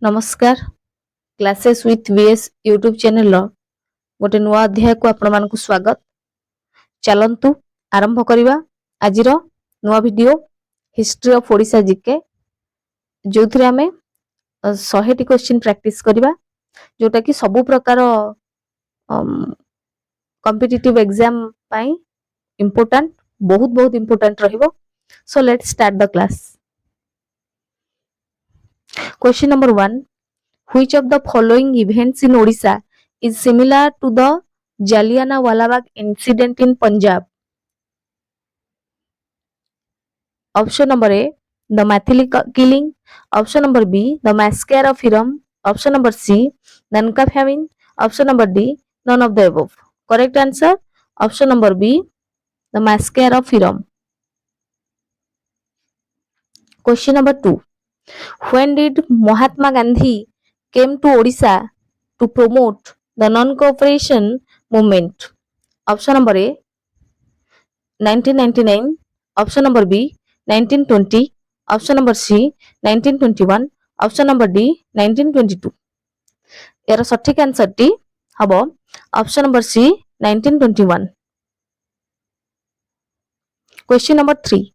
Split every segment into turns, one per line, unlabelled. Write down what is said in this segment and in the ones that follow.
नमस्कार। Classes with VS YouTube channel गोटे नुआ अध्याय को आपण मानकु स्वागत। चलंतु आरंभ करिवा आजिरो नुआ video history of Odisha GK जोथरे हमें 100 टी क्वेश्चन प्रैक्टिस करिवा जोटा कि सब प्रकार कॉम्पिटिटिव एग्जाम पाई इंपोर्टेंट बहुत बहुत इंपोर्टेंट रहिबो। So let's start the class. Question number 1, which of the following events in Odisha is similar to the Jallianwala Bagh incident in Punjab? Option number A, the Mathili killing. Option number B, the massacre of Hiram. Option number C, Nanka famine. Option number D, none of the above. Correct answer, option number B, the massacre of Hiram. Question number 2, when did Mahatma Gandhi came to Odisha to promote the non-cooperation movement? Option number A, 1999. Option number B, 1920. Option number C, 1921. Option number D, 1922. यार सठिक answer टी हबो option number C 1921. Question number 3,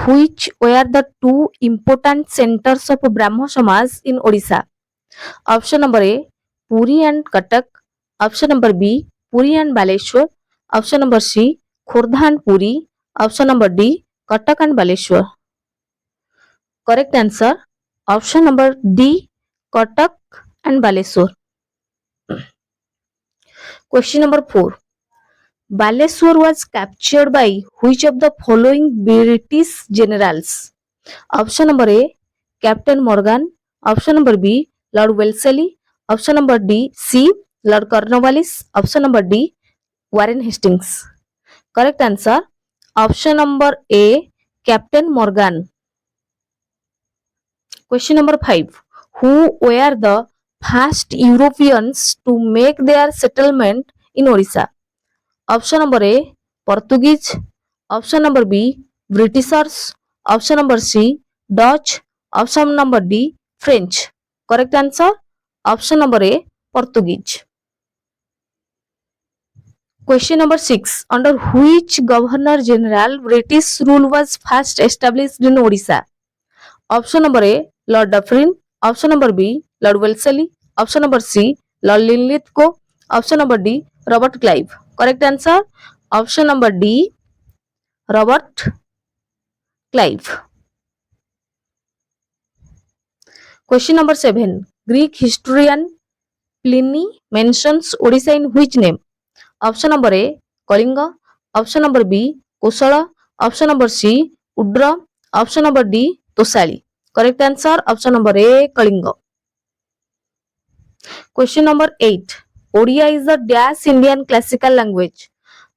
which were the two important centers of Brahmo Samaj in Odisha? Option number A, Puri and Cuttack. Option number B, Puri and Baleshwar. Option number C, Khordha and Puri. Option number D, Cuttack and Baleshwar. Correct answer, option number D, Cuttack and Baleshwar. Question number 4, Baleshwar was captured by which of the following British generals? Option number A, Captain Morgan. Option number B, Lord Wellesley. Option number D, C, Lord Cornwallis. Option number D, Warren Hastings. Correct answer, option number A, Captain Morgan. Question number 5, who were the first Europeans to make their settlement in Odisha? Option number A, Portuguese. Option number B, Britishers. Option number C, Dutch. Option number D, French. Correct answer, option number A, Portuguese. Question number 6, under which Governor General British rule was first established in Odisha? Option number A, Lord Dufferin. Option number B, Lord Wellesley. Option number C, Lord Linlithgow. Option number D, Robert Clive. Correct answer, option number D, Robert Clive. Question number 7, Greek historian Pliny mentions Odisha in which name? Option number A, Kalinga. Option number B, Kosala. Option number C, Udra. Option number D, Tosali. Correct answer, option number A, Kalinga. Question number 8, Odia is the dash Indian classical language.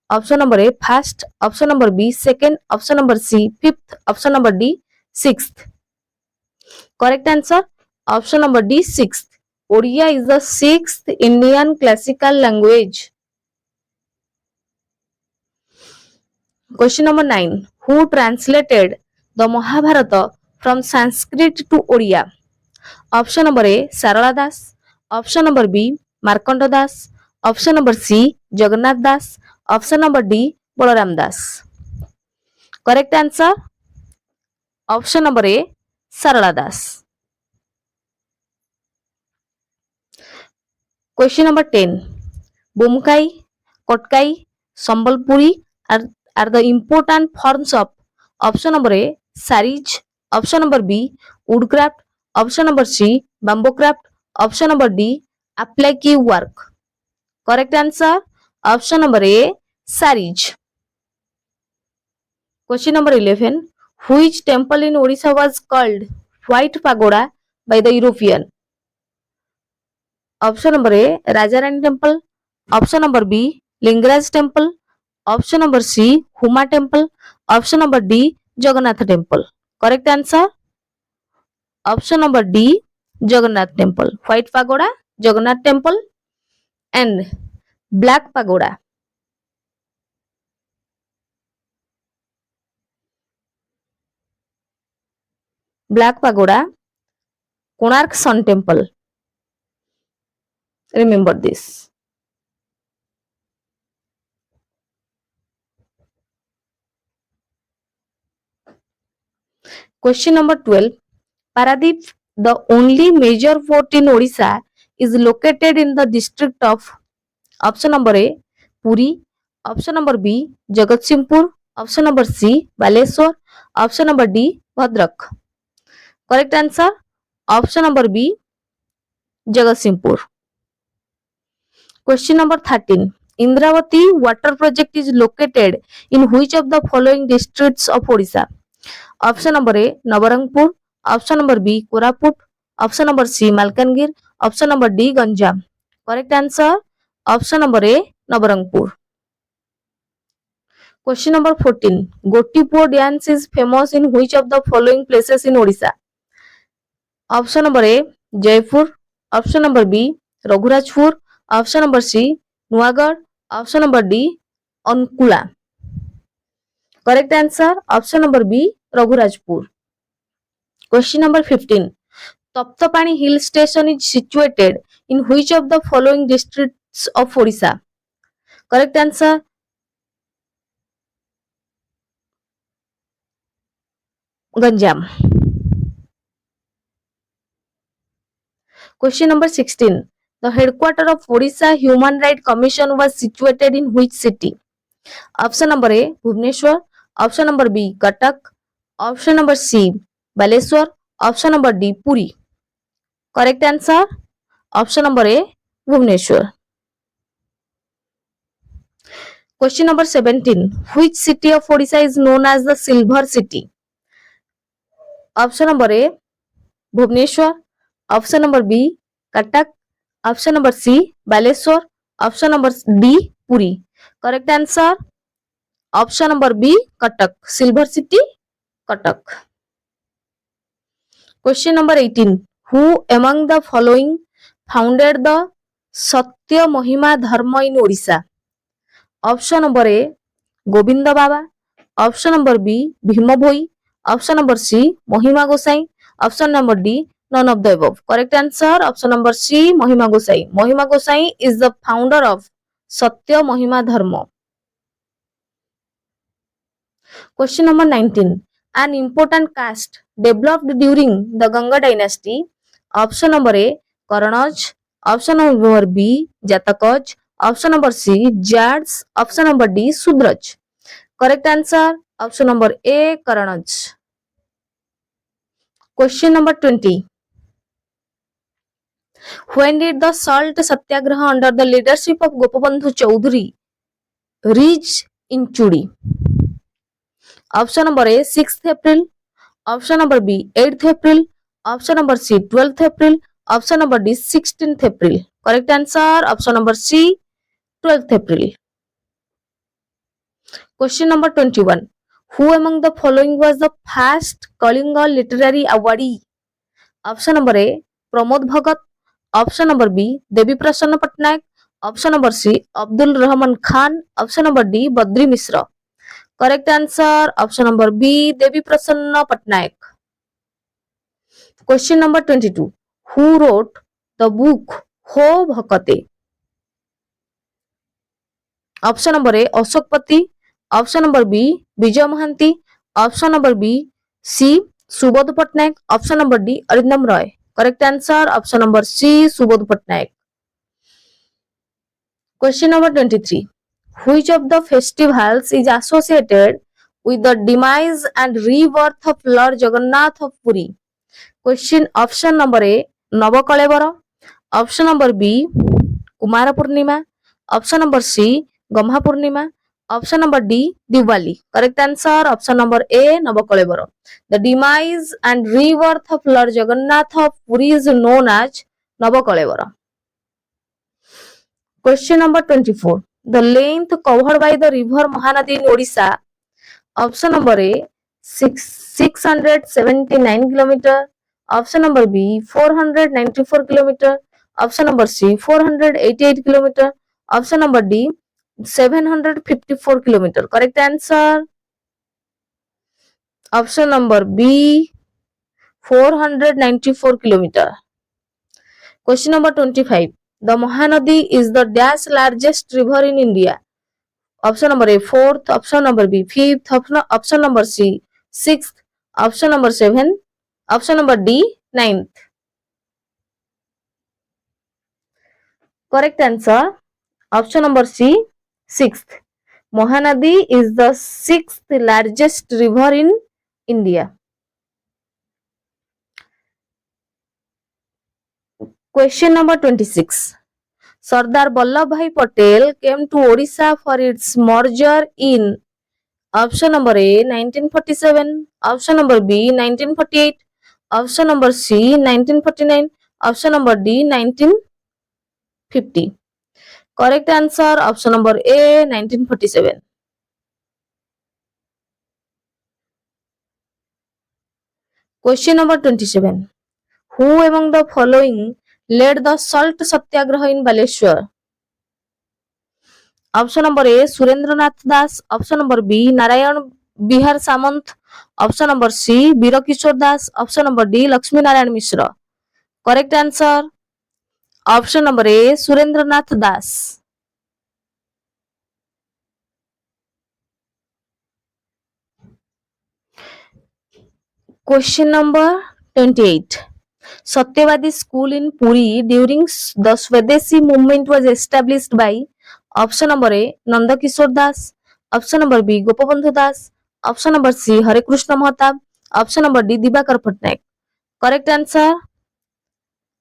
Option number A, first. Option number B, second. Option number C, fifth. Option number D, sixth. Correct answer, option number D, sixth. Odia is the sixth Indian classical language. Question number 9, who translated the Mahabharata from Sanskrit to Odia? Option number A, Sarala Das. Option number B, Markanda Das. Option number C, Jagannath Das. Option number D, Balaram Das. Correct answer, option number A, Sarala Das. Question number 10, Bomkai, Kotkai, Sambalpuri are the important forms of option number A, saris. Option number B, woodcraft. Option number C, bamboo craft. Option number D, applique work. Correct answer, option number A, saris. Question number 11, which temple in Odisha was called White Pagoda by the European? Option number A, Rajarani temple. Option number B, Lingaraj temple. Option number C, Huma temple. Option number D, Jagannath temple. Correct answer, option number D, Jagannath temple. White Pagoda, Jagannath temple and Black Pagoda. Black Pagoda Konark Sun Temple. Remember this. Question number 12. Paradip, the only major port in Odisha, is located in the district of option number A, Puri, option number B, Jagatsinghpur, option number C, Baleswar, option number D, Bhadrak. Correct answer, option number B, Jagatsinghpur. Question number 13. Indravati water project is located in which of the following districts of Odisha? Option number A, Nabarangpur, option number B, Koraput, option number C, Malkangir, option number D, Ganjam. Correct answer, option number A, Nabarangpur. Question number 14. Gotipuo dance is famous in which of the following places in Odisha? Option number A, Jaipur, option number B, Raghurajpur, option number C, Nuagarh, option number D, Ankula. Correct answer, option number B, Raghurajpur. Question number 15. Taptapani hill station is situated in which of the following districts of Odisha? Correct answer, Ganjam. Question number 16. The headquarters of Odisha Human Rights Commission was situated in which city? Option number A, Bhubaneswar, option number B, Cuttack, option number C, Baleswar, option number D, Puri. Correct answer, option number A, Bhubaneswar. Question number 17. Which city of Odisha is known as the Silver City? Option number A, Bhubaneswar, option number B, Cuttack, option number C, Baleswar, option number D, Puri. Correct answer, option number B, Cuttack. Silver City, Cuttack. Question number 18. Who among the following founded the Satya Mahima Dharma in Odisha? Option number A, Govinda Baba, option number B, Bhima Bhoi, option number C, Mahima Gosai, option number D, none of the above. Correct answer, option number C, Mahima Gosai. Mahima Gosai is the founder of Satya Mahima Dharma. Question number 19. An important caste developed during the Ganga dynasty. Option number A, Karanaj, option number B, Jatakaj, option number C, Jads, option number D, Sudraj. Correct answer, option number A, Karanaj. Question number 20. When did the salt satyagraha under the leadership of Gopabandhu Chaudhary reach in Chudi? Option number A, 6th April, option number B, 8th April, option number C, 12th April, option number D, 16th April. Correct answer, option number C, 12th April. Question number 21. Who among the following was the first Kalinga literary awardee? Option number A, Pramod Bhagat, option number B, Devi Prasanna Patnaik, option number C, Abdul Rahman Khan, option number D, Badri Misra. Correct answer, option number B, Devi Prasanna Patnaik. Question number 22. Who wrote the book Ho Bhakate? Option number A, Ashok Pati, option number B, Vijay Mahanti, option number B, C, Subodh Patnaik, option number D, Arindam Roy. Correct answer, option number C, Subodh Patnaik. Question number 23. Which of the festivals is associated with the demise and rebirth of Lord Jagannath of Puri? Question option number A, Navakalevara, option number B, Kumara Purnima, option number C, Gamha Purnima, option number D, Diwali. Correct answer, option number A, Navakalevara. The demise and rebirth of Lord Jagannath of Puri is known as Navakalevara. Question number 24. The length covered by the river Mahanadi in Odisha. Option number A, 679 km. Option number B, 494 km. Option number C, 488 km. Option number D, 754 km. Correct answer, option number B, 494 kilometer. Question number 25. The Mahanadi is the dash largest river in India. Option number A, fourth. Option number B, fifth. Option number C, sixth. Option number 7. Option number D, ninth. Correct answer. Option number C, sixth. Mahanadi is the sixth largest river in India. Question number 26. Sardar Vallabhbhai Patel came to Odisha for its merger in option number A 1947, option number B 1948, option number C 1949, option number D 1950. Correct answer option number A 1947. Question number 27. Who among the following led the Salt Satyagraha in Baleshwar? Option number A Surendranath Das, option number B Narayan Bihar Samant, option number C Birakishore Das, option number D Lakshmi Narayan Mishra. Correct answer option number A Surendranath Das. Question number 28. Satyavadi School in Puri during the Swadeshi movement was established by option number A Nandakishore Das, option number B Gopabandhu Das, option number C Hare Krishna Mahatab, option number D Dibakar Patnaik. Correct answer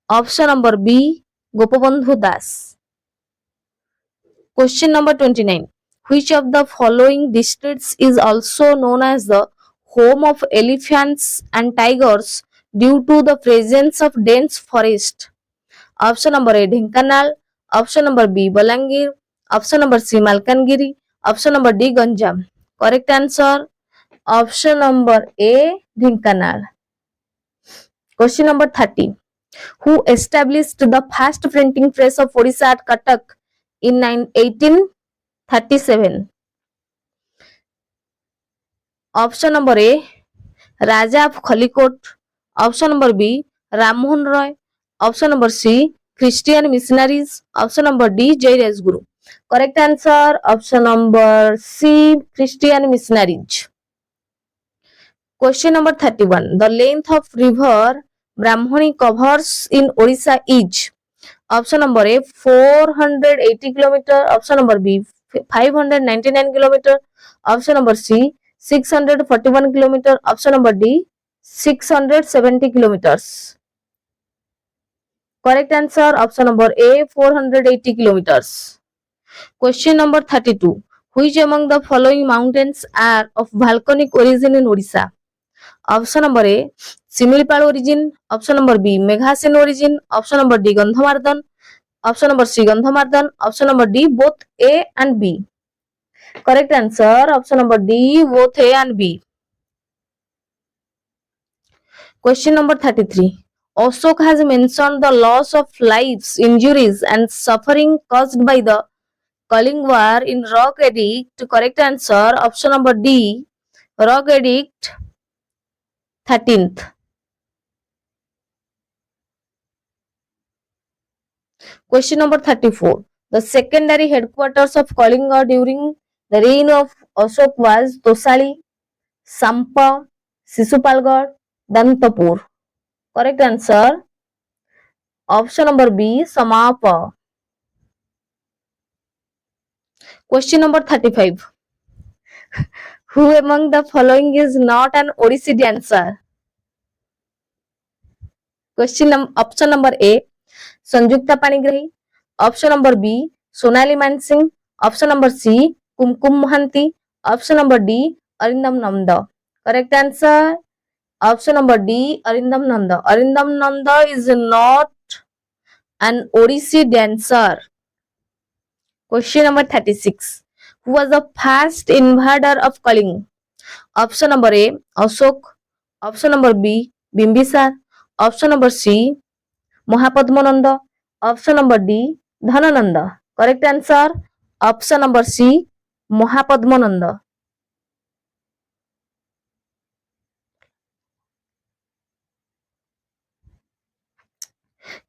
option number B Gopabandhu Das. Question number 29. Which of the following districts is also known as the home of elephants and tigers due to the presence of dense forest? Option number A Dhenkanal, option number B Balangir, option number C Malkangiri, option number D Ganjam. Correct answer option number A Dhenkanal. Question number 30. Who established the first printing press of Odisha at Cuttack in 1837? Option number A Raja of Khalikot, option number B Ram Mohan Roy, option number C Christian missionaries, option number D Jai Rajguru. Correct answer option number C Christian missionaries. Question number 31. The length of river Brahmani covers in Odisha is option number A 480 km, option number B 599 km, option number C 641 km, option number D 670 kilometers. Correct answer option number A 480 kilometers. Question number 32. Which among the following mountains are of volcanic origin in Odisha? Option number A Similipal origin, option number B Meghasen origin, option number D Gandhamardan, option number C Gandhamardan, option number D both A and B. Correct answer option number D both A and B. Question number 33. Ashok has mentioned the loss of lives, injuries and suffering caused by the Kaling War in Rock Edict. Correct answer option number D Rock Edict 13th. Question number 34. The secondary headquarters of Kalinga during the reign of Ashok was Tosali, Sampa, Sisupalgarh, Dantapur. Correct answer option number B Samapa. Question number 35. Who among the following is not an Odissi dancer? Option number A Sanjukta Panigrahi, option number B Sonali Mansingh, option number C Kumkum Mohanty, option number D Arindam Nanda. Correct answer option number D Arindam Nanda. Arindam Nanda is not an Odissi dancer. Question number 36. Who was the first invader of Kaling? Option number A Ashok, option number B Bimbisar, option number C Mahapadmananda, option number D Dhanananda. Correct answer option number C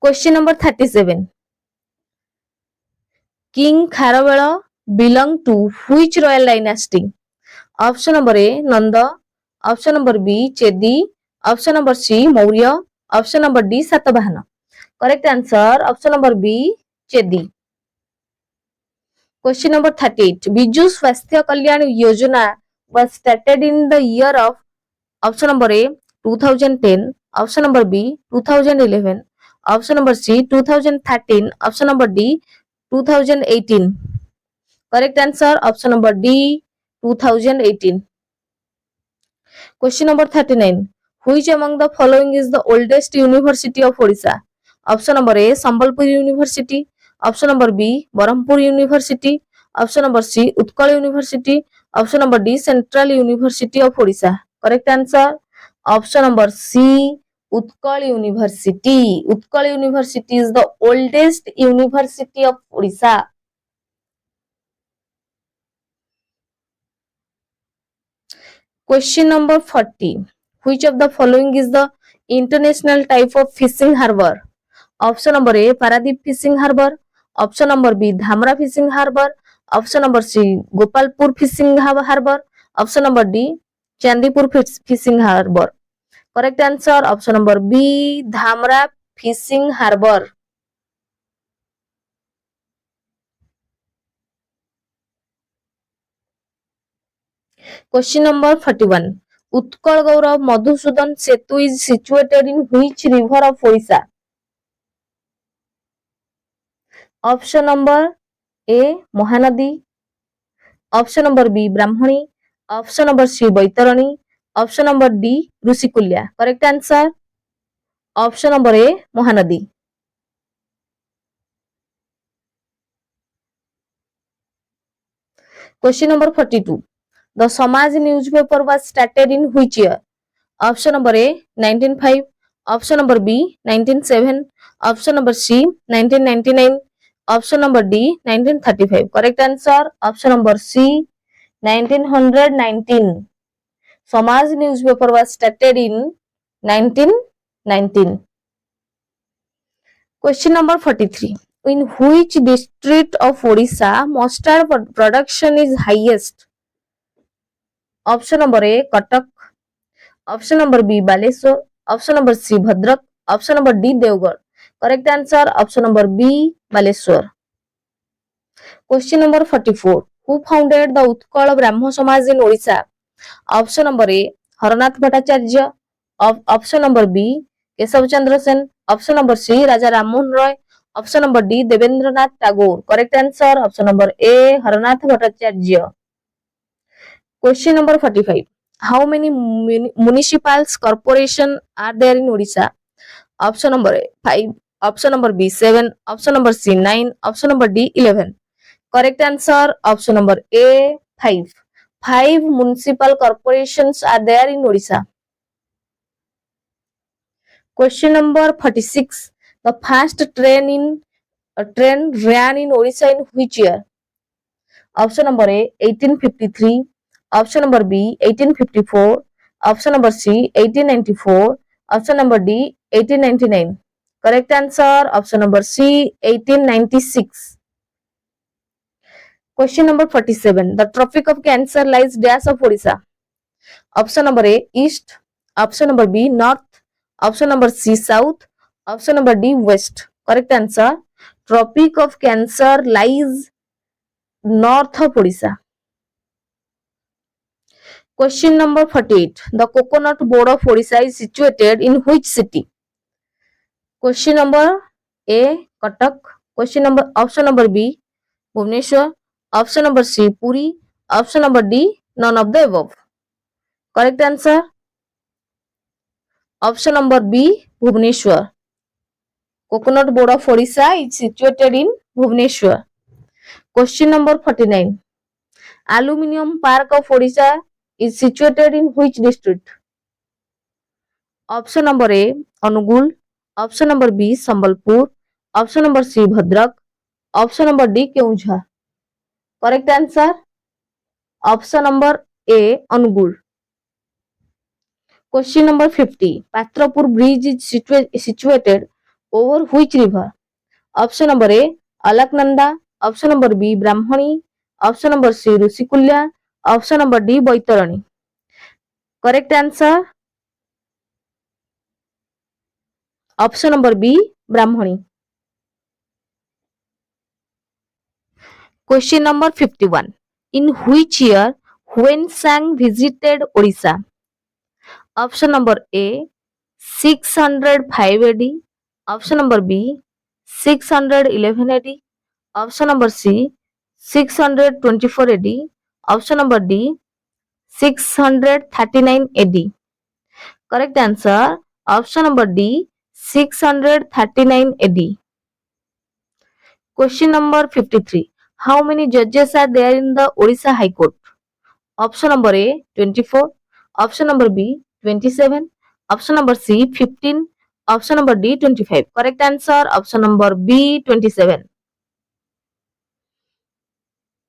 Question number 37. King Kharavela belonged to which royal dynasty? Option number A, Nanda. Option number B, Chedi. Option number C, Maurya. Option number D, Satavahana. Correct answer, option number B, Chedi. Question number 38. Biju Swasthya Kalyan Yojana was started in the year of option number A 2010, option number B 2011, option number C 2013, option number D 2018. Correct answer, option number D 2018. Question number 39. Which among the following is the oldest university of Odisha? Option number A Sambalpur University, option number B Barampur University, option number C Utkal University, option number D Central University of Odisha. Correct answer, option number C Utkal University. Utkal University is the oldest university of Odisha. Question number 40. Which of the following is the international type of fishing harbor? Option number A Paradip fishing harbor, option number B Dhamra fishing harbor, option number C Gopalpur fishing harbor, option number D Chandipur fishing harbor. Correct answer, option number B Dhamra fishing harbor. Question number 41. Utkal Gaurav Madhusudan Setu is situated in which river of Odisha? Option number A Mahanadi, option number B Brahmani, option number C Baitarani, option number D Rusikulya. Correct answer, option number A Mahanadi. Question number 42. The Samaj newspaper was started in which year? Option number A 1905, option number B 1907, option number C 1999, option number D 1935. Correct answer, option number C 1919. Samaj newspaper was started in 1919. Question number 43. In which district of Odisha mustard production is highest? Option number A Cuttack, option number B Baleswar, option number C Bhadrak, option number D Devgarh. Correct answer, option number B Baleswar. Question number 44. Who founded the Utkal Brahmo Samaj in Odisha? Option number A Haranath Bhattacharya, option number B Kesav Chandra Sen, option number C Raja Rammohun Roy, option number D Devendranath Tagore. Correct answer, option number A Haranath Bhattacharya. Question number 45. How many municipals corporation are there in Odisha? Option number A 5, option number B 7, option number C 9, option number D 11. Correct answer, option number A 5. 5 municipal corporations are there in Odisha. Question number 46. The first train ran in Odisha in which year? Option number A 1853, option number B 1854, option number C 1894, option number D 1899. Correct answer, option number C 1896. Question number 47. The Tropic of Cancer lies dash of Odisha. Option number A east, option number B north, option number C south, option number D west. Correct answer, Tropic of Cancer lies north of Odisha. Question number 48. The Coconut Board of Odisha is situated in which city? Question number A Cuttack, option number B Bhubaneswar, option number C Puri, option number D none of the above. Correct answer, option number B Bhubaneswar. Coconut Board of Odisha is situated in Bhubaneswar. Question number 49. Aluminium Park of Odisha is situated in which district? Option number A Anugul, option number B Sambalpur, option number C Bhadrak, option number D Keonjhar. Correct answer, option number A Anugul. Question number 50. Patrapur Bridge is situated over which river? Option number A, Alaknanda. Option number B, Brahmani. Option number C, Rusikulya. Option number D, Baitarani. Correct answer, option number B, Brahmani. Question number 51. In which year Huensang visited Odisha? Option number A, 605 AD. Option number B, 611 AD. Option number C, 624 AD. Option number D, 639 AD. Correct answer, option number D, 639 AD. Question number 53. How many judges are there in the Odisha High Court? Option number A, 24. Option number B, 27. Option number C, 15. Option number D, 25. Correct answer, option number B, 27.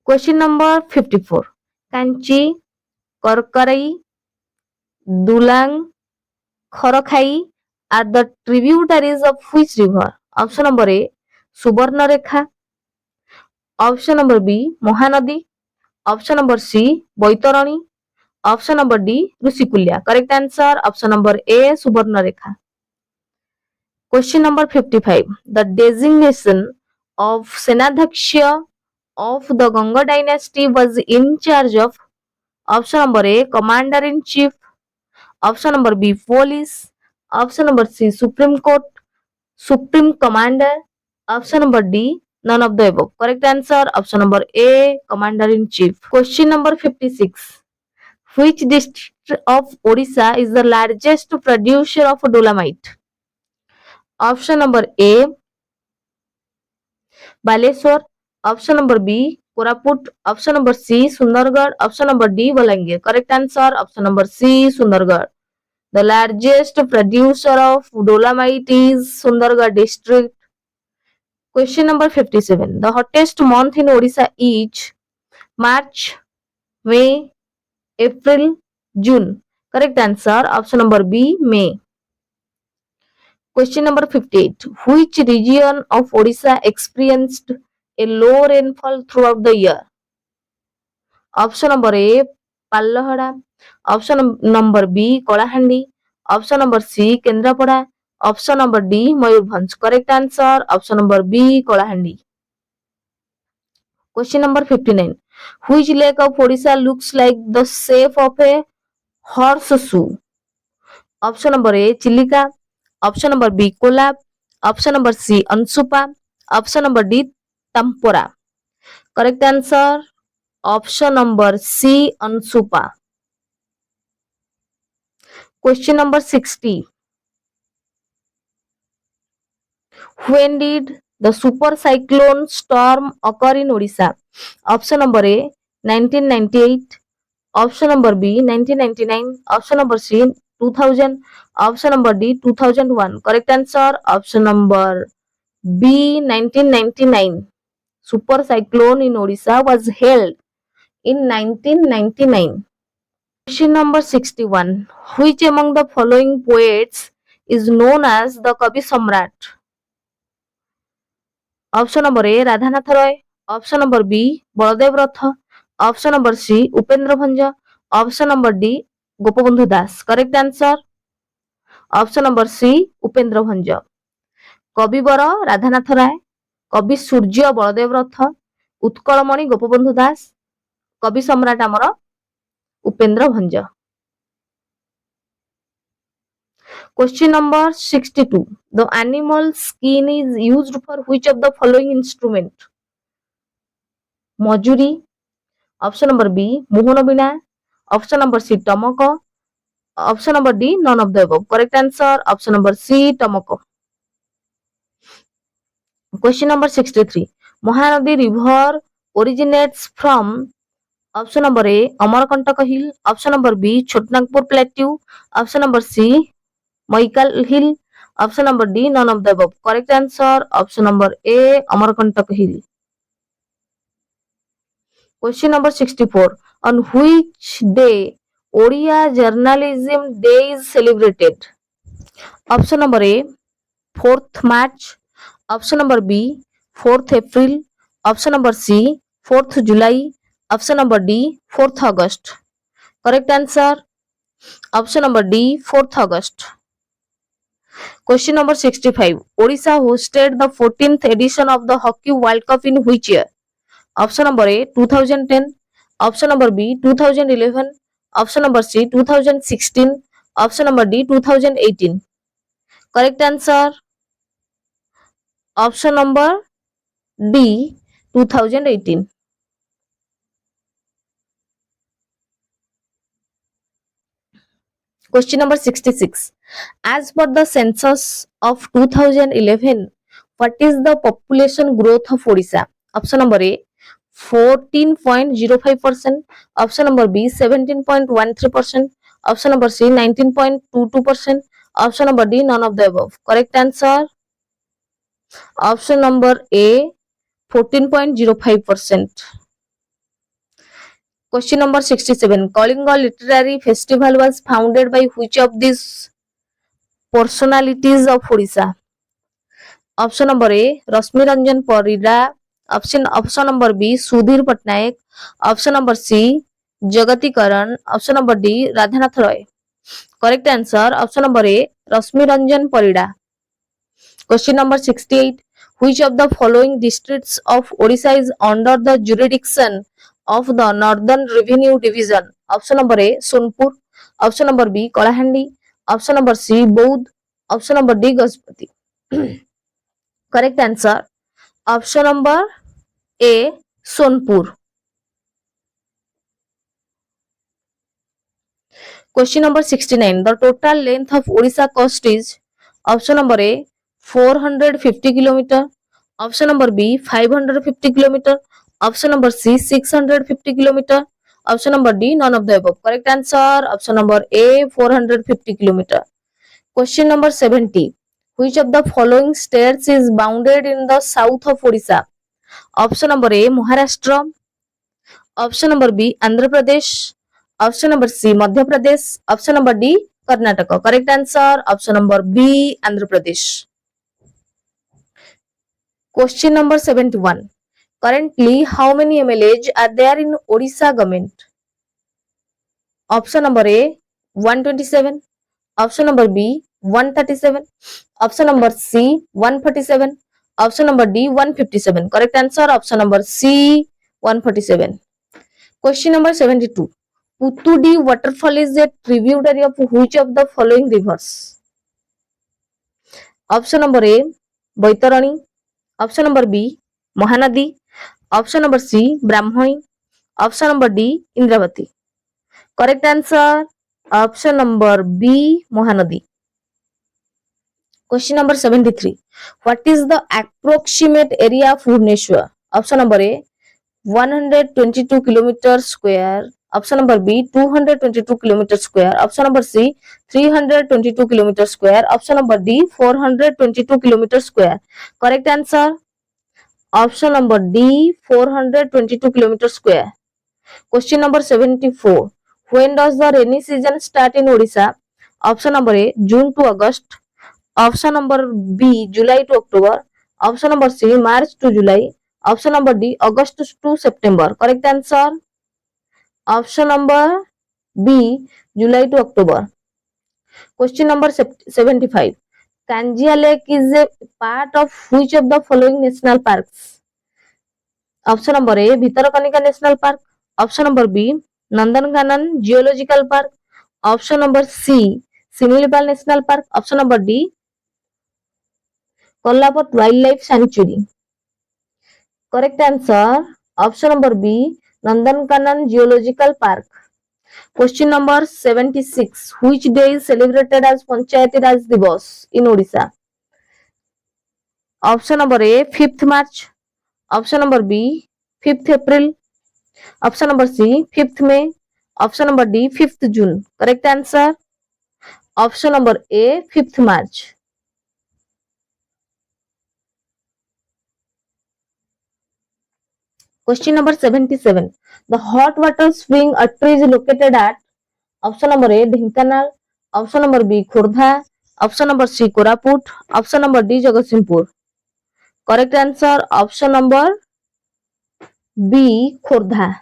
Question number 54. Kanchi, Korkarai, Dulang, Khorokhai are the tributaries of which river? Option number A, Subarnarekha. Option number B, Mahanadi. Option number C, Baitarani. Option number D, Rusikulya. Correct answer, option number A, Subarnarekha. Question number 55. The designation of Senadhaksha of the Ganga dynasty was in charge of option number A, Commander in Chief. Option number B, Police. Option number C, Supreme Court, Supreme Commander. Option number D, none of the above. Correct answer, option number A, Commander in Chief. Question number 56. Which district of Odisha is the largest producer of dolomite? Option number A, Baleswar. Option number B, Koraput. Option number C, Sundargarh. Option number D, Balangir. Correct answer, option number C, Sundargarh. The largest producer of dolomite is Sundargarh district. Question number 57. The hottest month in Odisha is March, May, April, June. Correct answer, option number B, May. Question number 58. Which region of Odisha experienced a low rainfall throughout the year? Option number A, Pallahada. Option number B, Kolahandi. Option number C, Kendrapada. Option number D, Mayurbhanj. Correct answer, option number B, Kolahandi. Question number 59. Which lake of Odisha looks like the shape of a horseshoe? Option number A, Chilika. Option number B, Kolab. Option number C, Ansupa. Option number D, Tampura. Correct answer, option number C, Ansupa. Question number 60. When did the super cyclone storm occur in Odisha? Option number A, 1998. Option number B, 1999. Option number C, 2000. Option number D, 2001. Correct answer, option number B, 1999. Super cyclone in Odisha was held in 1999. Question number 61. Which among the following poets is known as the Kavi Samrat? Option number A, Radhanath Roy. Option number B, Baladev Rath. Option number C, Upendra Bhanja. Option number D, Gopabandhu Das. Correct answer, option number C, Upendra Bhanja. Kavibara Radhanath Roy, Kavi Surya Baladev Rath, Utkalamani Gopabandhu Das, Kavi Samrat ଆମର Upendra Bhanja. Question number 62. The animal skin is used for which of the following instrument? Majuri. Option number B, Mohanabina. Option number C, Tamaka. Option number D, none of the above. Correct answer, option number C, Tamaka. Question number 63. Mahanadi river originates from option number A, Amarkantaka Hill. Option number B, Chotnagpur Plateau. Option number C, Maikal Hill. Option number D, none of the above. Correct answer, option number A, Amarkantaka Hill. Question number 64. On which day Odia Journalism Day is celebrated? Option number A, 4th March. Option number B 4th April. Option number C 4th July. Option number D 4th August. Correct answer option number D 4th August. Question number 65. Odisha hosted the 14th edition of the Hockey World Cup in which year? Option number A 2010. Option number B 2011. Option number C 2016. Option number D 2018. Correct answer option number D 2018. Question number 66. As per the census of 2011, what is the population growth of Odisha? Option number A 14.05%. Option number B 17.13%. Option number C 19.22%. Option number D none of the above. Correct answer option number A 14.05%. Question number 67. Kalinga Literary Festival was founded by which of these personalities of Odisha? Option number A Rashmi Ranjan Parida. Option number B Sudhir Patnaik. Option number C Jagati Karan. Option number D Radhanath Roy. Correct answer option number A Rashmi Ranjan Parida. Question number 68. Which of the following districts of Odisha is under the jurisdiction of the Northern Revenue Division? Option number A Sonpur. Option number B Kalahandi. Option number C Baudh. Option number D Gajpati. Correct answer option number A Sonpur. Question number 69. The total length of Odisha coast is option number A 450 km. Option number B 550 km. Option number C 650 km. Option number D none of the above. Correct answer option number A 450 km. Question number 70. Which of the following states is bounded in the south of Odisha? Option number A Maharashtra. Option number B Andhra Pradesh. Option number C Madhya Pradesh. Option number D Karnataka. Correct answer option number B Andhra Pradesh. Question number 71. Currently, how many MLAs are there in Odisha government? Option number A 127. Option number B 137. Option number C 147. Option number D 157. Correct answer option number C 147. Question number 72. Putudi waterfall is a tributary of which of the following rivers? Option number A Baitarani. Option number B Mahanadi. Option number C Brahmani. Option number D Indravati. Correct answer option number B Mahanadi. Question number 73. What is the approximate area of Bhubaneswar? Option number A 122 km square. Option number B 222 km square. Option number C 322 km square. Option number D 422 km square. Correct answer option number D 422 km square. Question number 74. When does the rainy season start in Odisha? Option number A June to August. Option number B July to October. Option number C March to July. Option number D August to September. Correct answer option number B July to October. Question number 75. Kanjia Lake is a part of which of the following national parks? Option number A Bhitarakanika National Park. Option number B Nandankanan Geological Park. Option number C Similipal National Park. Option number D Kollaput Wildlife Sanctuary. Correct answer option number B Nandankanan Geological Park. Question number 76. Which day is celebrated as Panchayati Raj Divas in Odisha? Option number A 5th March. Option number B 5th April. Option number C 5th May. Option number D 5th June. Correct answer option number A 5th March. Question number 77. The hot water spring tree is located at option number A Dhenkanal. Option number B Khordha. Option number C Koraput, option number D Jagatsinghpur. Correct answer option number B Khordha.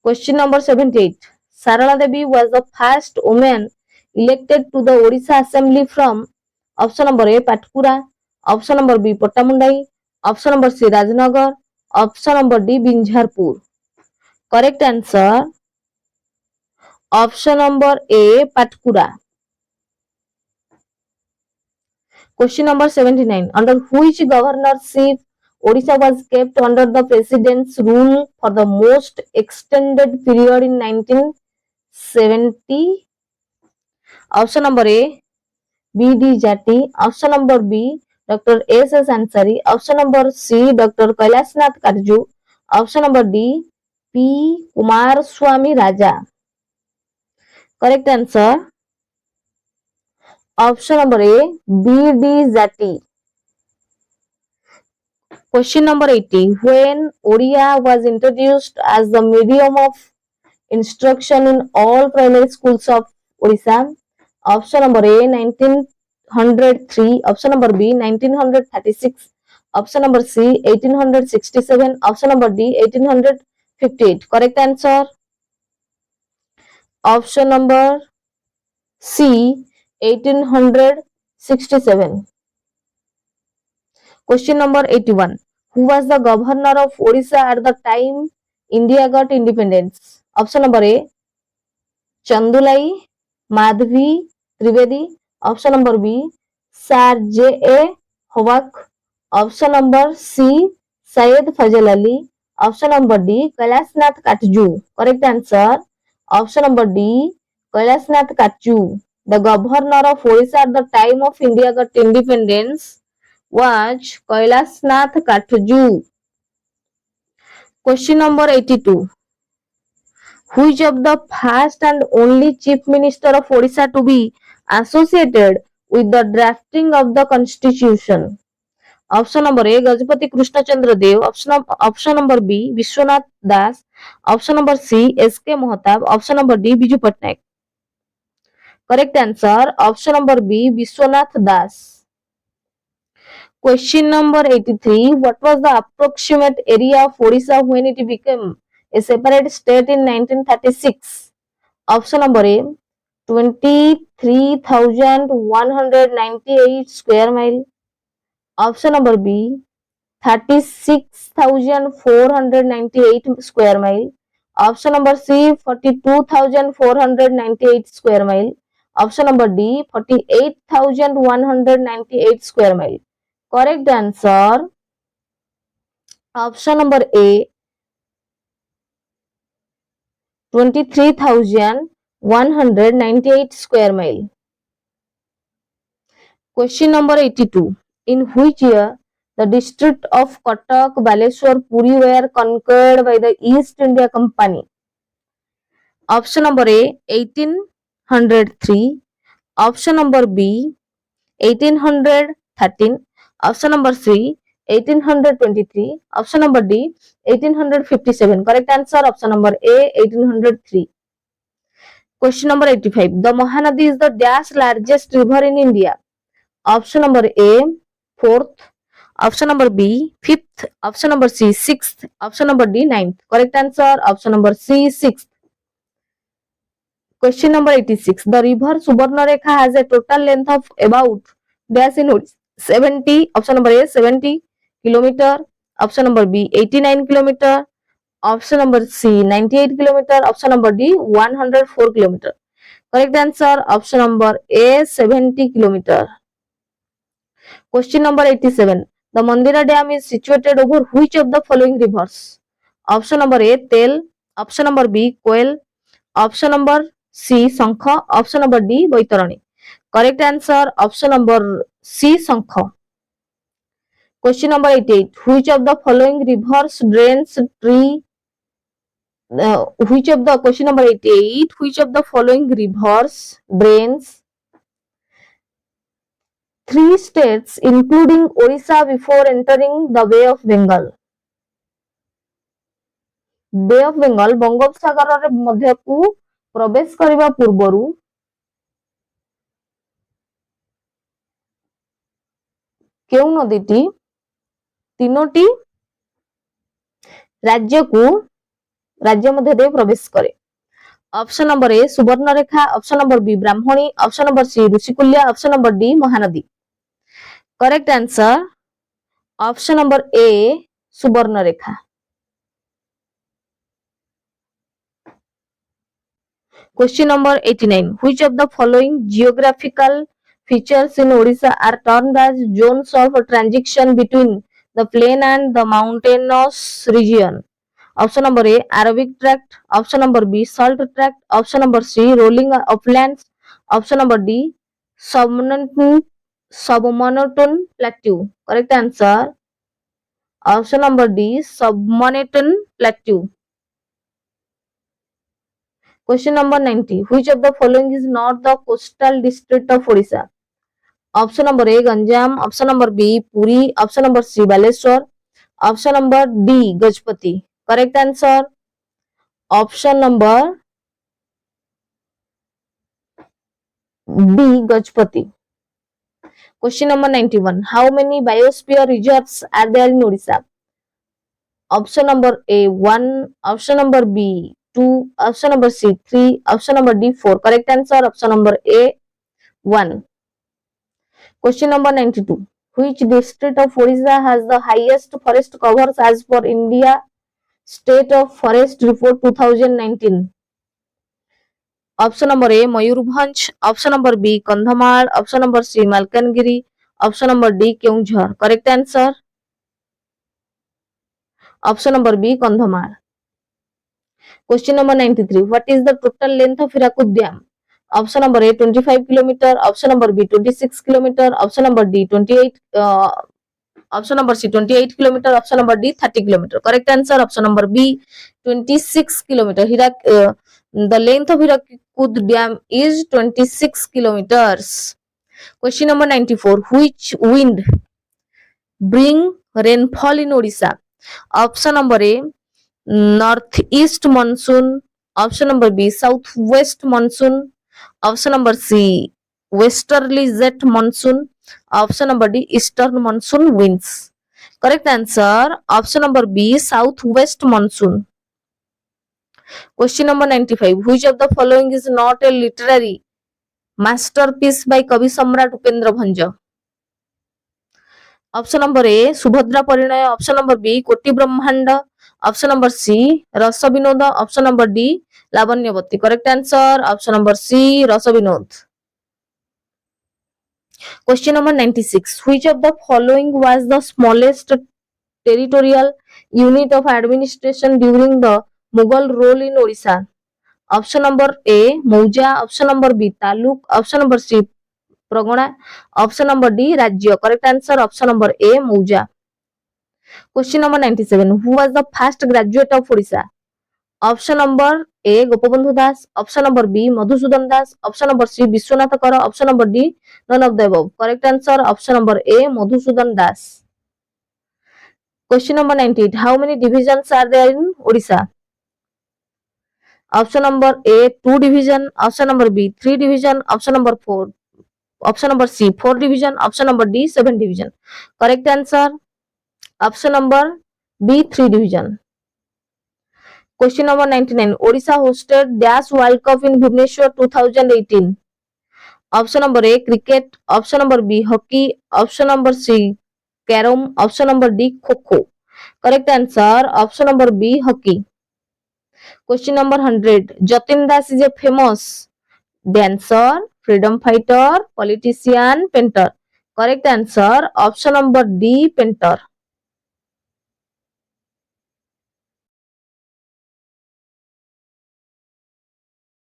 Question number 78. Sarala Devi was the first woman elected to the Odisha Assembly from option number A Patkura, option number B Pottamundai, option number C Rajnagar, option number D Binjharpur. Correct answer option number A Patkura. Question number 79. Under which governorship Odisha was kept under the president's rule for the most extended period in 1970? Option number A B.D. Jati. Option number B Dr. S.S. Ansari. Option number C Dr. Kailasnath Karju. Option number D P. Kumaraswamy Raja. Correct answer option number A B.D. Jati. Question number 80. When Odia was introduced as the medium of instruction in all primary schools of Odisha? Option number A 1903, option number B 1936, option number C 1867, option number D 1858. Correct answer option number C 1867. Question number 81. Who was the governor of Odisha at the time India got independence? Option number A Chandulai Madhavi Trivedi. Option number B Sir J.A. Howak. Option number C Syed Fazal Ali. Option number D Kailasnath Katju. Correct answer option number D Kailasnath Katju. The governor of Odisha at the time of India got independence was Kailasnath Katju. Question number 82. Which of the first and only chief minister of Odisha to be associated with the drafting of the constitution? Option number A Gajapati Krishna Chandra Dev, option number B Vishwanath Das, option number C S.K. Mohatab, option number D Biju Patnaik. Correct answer option number B Vishwanath Das. Question number 83. What was the approximate area of Odisha when it became a separate state in 1936? Option number A 23,198 square mile. Option number B 36,498 square mile. Option number C 42,498 square mile. Option number D 48,198 square mile. Correct answer option number A 23,198 square mile. Question number 82. In which year the district of Cuttack, Baleshwar, Puri were conquered by the East India Company? Option number A 1803, option number B 1813, option number C 1823, option number D 1857. Correct answer option number A 1803. Question number 85. The Mahanadi is the dash largest river in India? Option number A 4th, option number B 5th, option number C 6th, option number D 9th. Correct answer option number C 6th. Question number 86. The river Subarnarekha has a total length of about dash in 70, option number A 70 kilometer, option number B 89 kilometer, option number C 98 kilometer, option number D 104 kilometer. Correct answer option number A 70 kilometer. Question number 87. The Mandira Dam is situated over which of the following rivers? Option number A Tel, option number B Koel, option number C Sankha, option number D Baitarani. Correct answer option number C Sankha. Question number 88. Which of the following rivers drains question number 88. Which of the following rivers drains 3 states including Odisha before entering the Bay of Bengal? Bay of Bengal ବଙ୍ଗୋପସାଗରରେ ମଧ୍ୟକୁ ପ୍ରବେଶ କରିବା ପୂର୍ବରୁ କେଉଁ ନଦୀଟି ତିନୋଟି राज्य मध्य देଇ प्रवेश करे? Option number A Subarnarekha, option number B Brahmani, option number C Rushikulya, option number D Mahanadi. Correct answer option number A Subarnarekha. Question number 89. Which of the following geographical features in Odisha are termed as zones of transition between the plain and the mountainous region? Option number A Arabic tract, option number B salt tract, option number C rolling uplands, option number D submonotone plateau. Correct answer option number D submonotone plateau. Question number 90. Which of the following is not the coastal district of Odisha? Option number A Ganjam, option number B Puri, option number C Baleshwar, option number D Gajpati. Correct answer option number B Gajpati. Question number 91. How many biosphere reserves are there in Odisha? Option number A 1, option number B 2, option number C 3, option number D 4. Correct answer option number A 1. Question number 92. Which district of Odisha has the highest forest covers as per India State of Forest Report 2019? Option number A Mayurbhanj, option number B Kandhamal, option number C Malkangiri, option number D Keonjhar. Correct answer option number B Kandhamal. Question number 93. What is the total length of Hirakud Dam? Option number A 25 km, option number B 26 km, option number D 28 option number C 28 km, option number D 30 km. Correct answer option number B 26 km. The length of Hirakud Dam is 26 kilometers. Question number 94. Which wind bring rainfall in Odisha? Option number A northeast monsoon, option number B southwest monsoon, option number C westerly jet monsoon, option number D eastern monsoon winds. Correct answer option number B southwest monsoon. Question number 95. Which of the following is not a literary masterpiece by Kavi Samrat Upendra Bhanja? Option number A Subhadra Parinaya, option number B Koti Brahmanda, option number C Rasa Vinoda, option number D Lavanyavati. Correct answer option number C Rasa Vinod. Question number 96. Which of the following was the smallest territorial unit of administration during the Mughal rule in Odisha? Option number A Mauja, option number B Taluk, option number C Pragana, option number D Rajya. Correct answer option number A Mauja. Question number 97. Who was the first graduate of Odisha? Option number A Gopabandhu Das, option number B Madhusudan Das, option number C Vishwanath Kara, option number D none of the above. Correct answer option number A Madhusudan Das. Question number 98. How many divisions are there in Odisha? Option number A 2 division, option number B 3 division, option number 4, option number C 4 division, option number D 7 division. Correct answer option number B 3 division. Question number 99. Odisha hosted Dash World Cup in Bhubaneswar 2018. Option number A cricket, option number B hockey, option number C carom, option number D kho-kho. Correct answer option number B hockey. Question number 100. Jatin Das is a famous dancer, freedom fighter, politician, painter. Correct answer option number D painter.